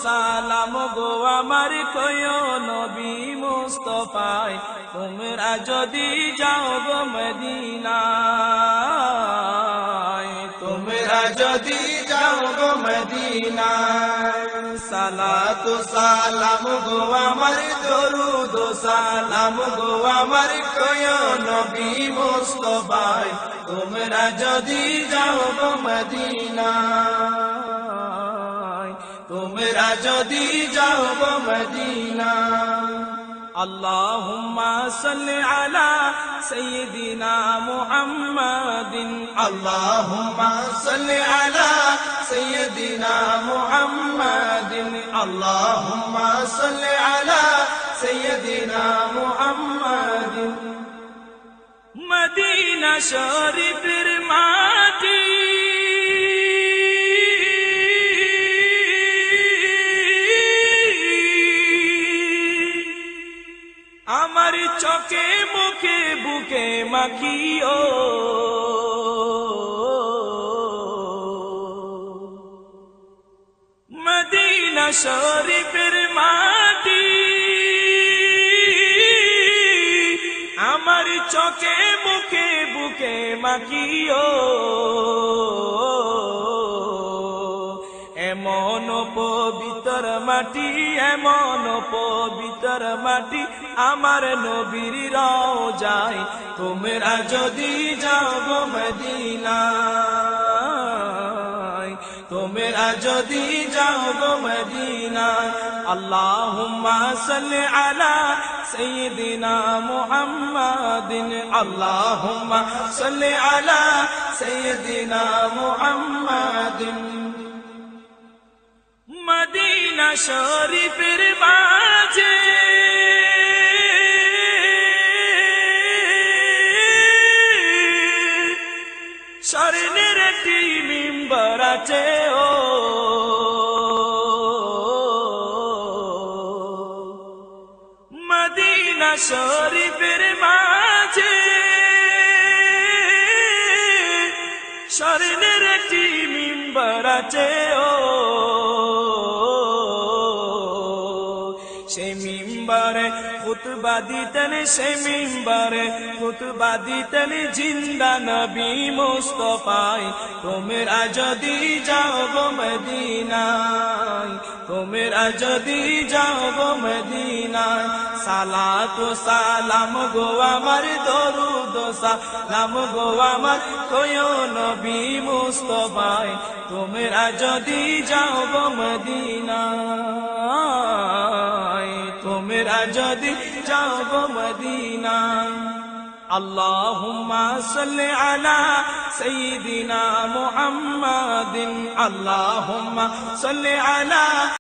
সালাম গো আমার কয়ো নবী মুস্তাফায় তোমরা যদি যাও গো মদিনায় তোমরা যদি যাও গো মদিনায় সালাত সালাম গো আমার দরুদ সালাম গো আমার কয়ো নবী মুস্তাফায় তোমরা যদি যাও গো মদিনায় তোমরা যদি যাও গো মদিনায় اللهم صل على سيدنا محمد اللهم صل على سيدنا محمد اللهم صل على سيدنا محمد مدينة شريف الماتي আমার চোখে মুখে বুকে মাখিও মদিনা শরীফের মাটি আমার চোখে মুখে বুকে মাখিও এমন পবিত্র মাটি এমন পবিত্র মাটি আমার নবীর রওজায় তোমরা যদি যাও গো মদিনায় তোমরা যদি যাও গো মদিনায় আল্লাহুম্মা সাল্লি আলা সাইয়্যিদিনা মুহাম্মাদিন আল্লাহুম্মা সাল্লি আলা সাইয়্যিদিনা মুহাম্মাদিন মদিনা শরীফের মাঝে স্বর্ণের একটি মিম্বর আছে ও মদিনা শরীফের মাঝে স্বর্ণের একটি মিম্বর আছে ও সেই মিম্বরে খুতবা দিতেন সেই মিম্বরে খুতবা দিতেন জিন্দা নবী মুস্তাফায় তোমরা যদি যাও গো মদিনায় তোমরা যদি যাও গো মদিনায় সালাত সালাম গো আমার দরুদ সালাম গো আমার কয়ো নবী মুস্তাফায় তোমরা যদি যাও গো মদিনায় তোমরা যদি যাও গো মদিনায় اللهم صل على سيدنا محمد اللهم صل على